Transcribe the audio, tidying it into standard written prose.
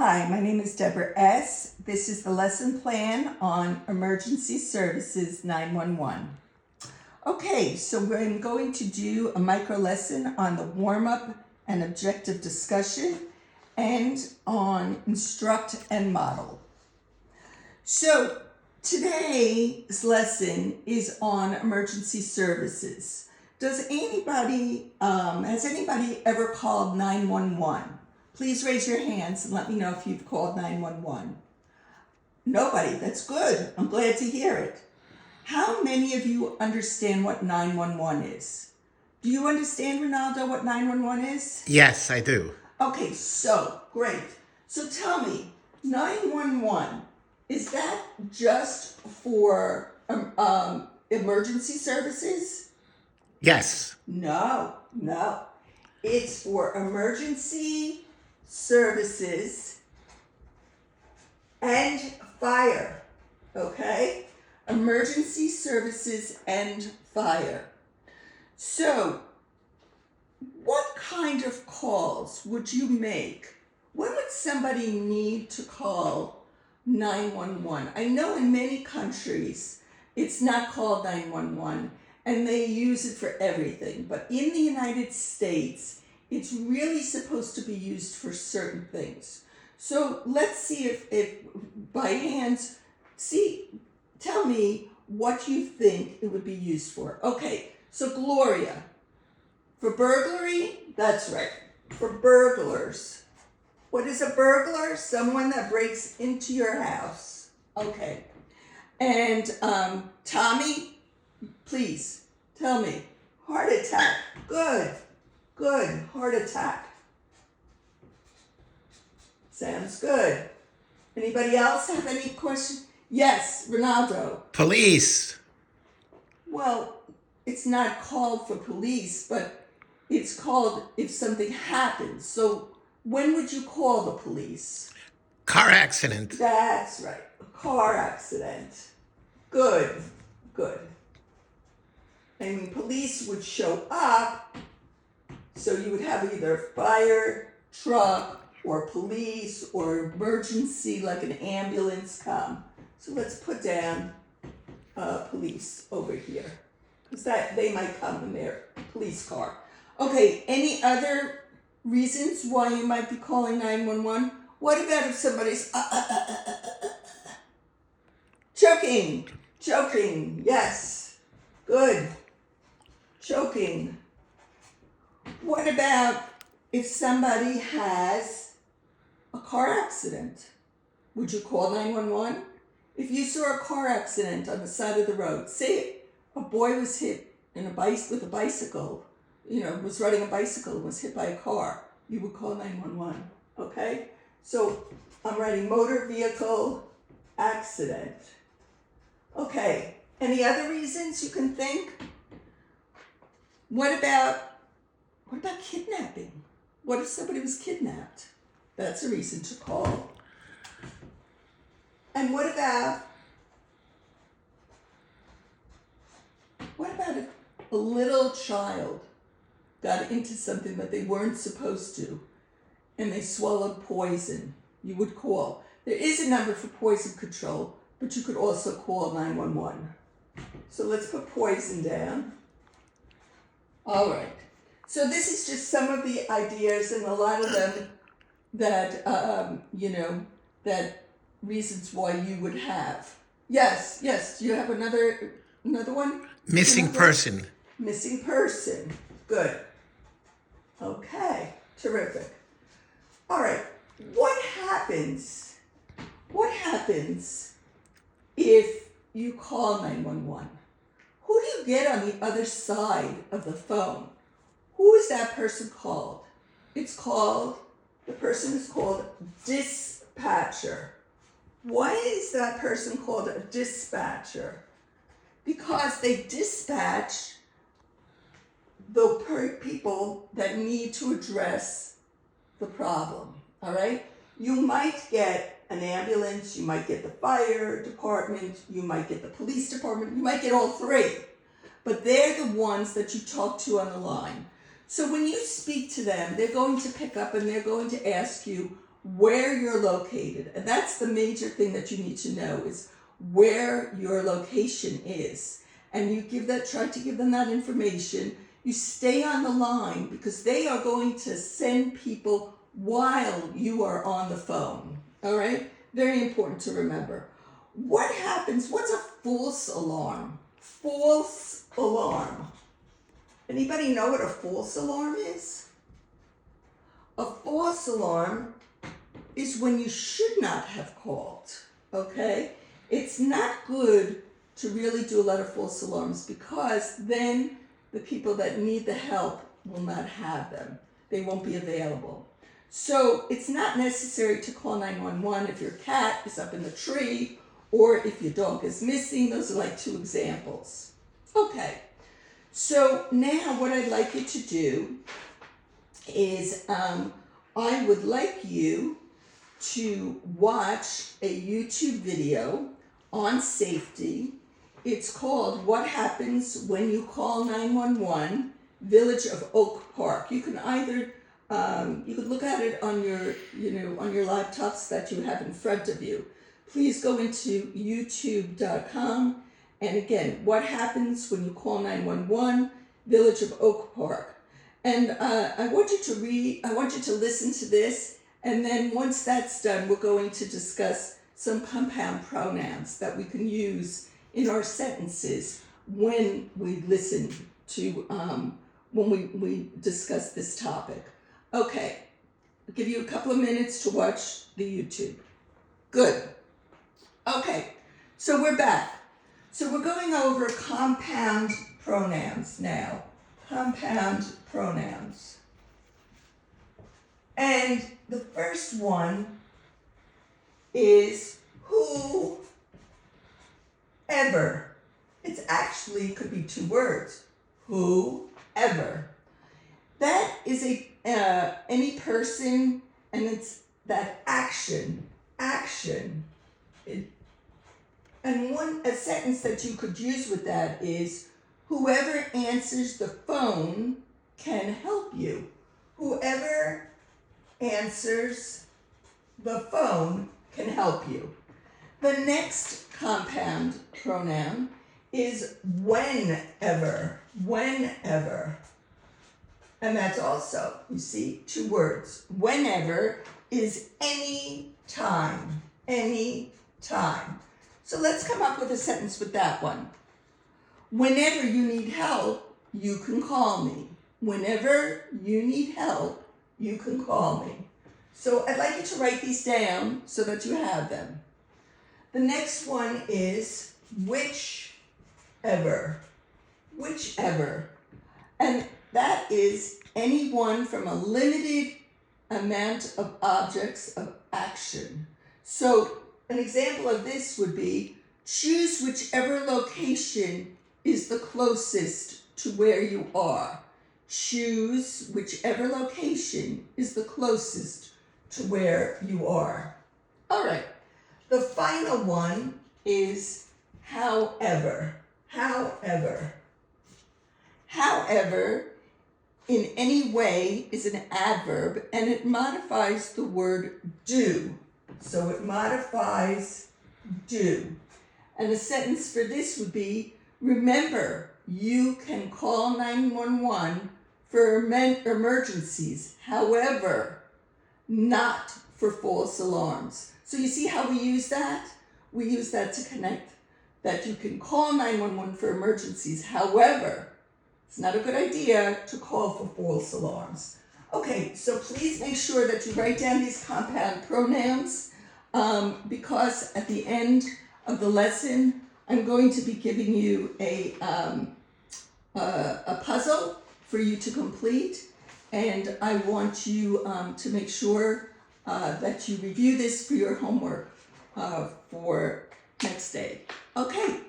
Hi, my name is Deborah S. This is the lesson plan on Emergency Services 911. Okay, so I'm going to do a micro lesson on the warm-up and objective discussion and on instruct and model. So today's lesson is on emergency services. Has anybody ever called 911? Please raise your hands and let me know if you've called 911. Nobody. That's good. I'm glad to hear it. How many of you understand what 911 is? Do you understand, Ronaldo, what 911 is? Yes, I do. Okay, so great. So tell me, 911, is that just for emergency services? Yes. No. It's for emergency services and fire, okay? Emergency services and fire. So, what kind of calls would you make? When would somebody need to call 911? I know in many countries it's not called 911 and they use it for everything, but in the United States, it's really supposed to be used for certain things. So let's see if by hands, tell me what you think it would be used for. Okay, so Gloria, for burglary, that's right, for burglars. What is a burglar? Someone that breaks into your house. Okay, and Tommy, please tell me, heart attack, good, heart attack. Sounds good. Anybody else have any questions? Yes, Ronaldo. Police. Well, it's not called for police, but it's called if something happens. So when would you call the police? Car accident. That's right, a car accident. Good. I mean, police would show up, so you would have either fire truck or police or emergency, like an ambulance come. So let's put down police over here, because they might come in their police car. Okay, any other reasons why you might be calling 911? What about if somebody's choking? Yes, good. Choking. What about if somebody has a car accident? Would you call 911? If you saw a car accident on the side of the road, say a boy was hit with a bicycle, was riding a bicycle and was hit by a car, you would call 911, okay? So I'm writing motor vehicle accident. Okay, any other reasons you can think? What about kidnapping? What if somebody was kidnapped? That's a reason to call. And what about if a little child got into something that they weren't supposed to and they swallowed poison? You would call. There is a number for poison control, but you could also call 911. So let's put poison down. All right. So this is just some of the ideas, and a lot of them that that reasons why you would have. Yes. Do you have another one? Missing person. Missing person. Good. Okay. Terrific. All right. What happens if you call 911? Who do you get on the other side of the phone? Who is that person called? The person is called dispatcher. Why is that person called a dispatcher? Because they dispatch the people that need to address the problem, all right? You might get an ambulance, you might get the fire department, you might get the police department, you might get all three, but they're the ones that you talk to on the line. So when you speak to them, they're going to pick up and they're going to ask you, where you're located. And that's the major thing that you need to know, is where your location is. And you try to give them that information. You stay on the line because they are going to send people while you are on the phone. All right? Very important to remember. What happens? What's a false alarm? False alarm. Anybody know what a false alarm is? A false alarm is when you should not have called. Okay? It's not good to really do a lot of false alarms, because then the people that need the help will not have them. They won't be available. So it's not necessary to call 911 if your cat is up in the tree or if your dog is missing. Those are like 2 examples. Okay, so now what I'd like you to do is I would like you to watch a YouTube video on safety. It's called What Happens When You Call 911, Village of Oak Park. You can either you could look at it on your, on your laptops that you have in front of you. Please go into youtube.com, and again, What Happens When You Call 911, Village of Oak Park. And I want you to listen to this, and then once that's done, we're going to discuss some compound pronouns that we can use in our sentences when we listen to, when we discuss this topic. Okay, I'll give you a couple of minutes to watch the YouTube. Good. Okay, so we're back. So we're going over compound pronouns now. Compound pronouns. And the first one is whoever. It's actually could be 2 words. Whoever. That is any person, and it's that action. And a sentence that you could use with that is, whoever answers the phone can help you. Whoever answers the phone can help you. The next compound pronoun is whenever. Whenever. And that's also, you see, 2 words. Whenever is any time. Any time. So let's come up with a sentence with that one. Whenever you need help, you can call me. Whenever you need help, you can call me. So I'd like you to write these down so that you have them. The next one is whichever. Whichever. And that is any one from a limited amount of objects of action. So an example of this would be, choose whichever location is the closest to where you are. Choose whichever location is the closest to where you are. All right. The final one is however. However. However, in any way is an adverb, and it modifies the word do. So it modifies do. And a sentence for this would be, remember, you can call 911 for emergencies. However, not for false alarms. So you see how we use that? We use that to connect that you can call 911 for emergencies. However, it's not a good idea to call for false alarms. Okay, so please make sure that you write down these compound pronouns, because at the end of the lesson, I'm going to be giving you a puzzle for you to complete, and I want you to make sure that you review this for your homework for next day. Okay,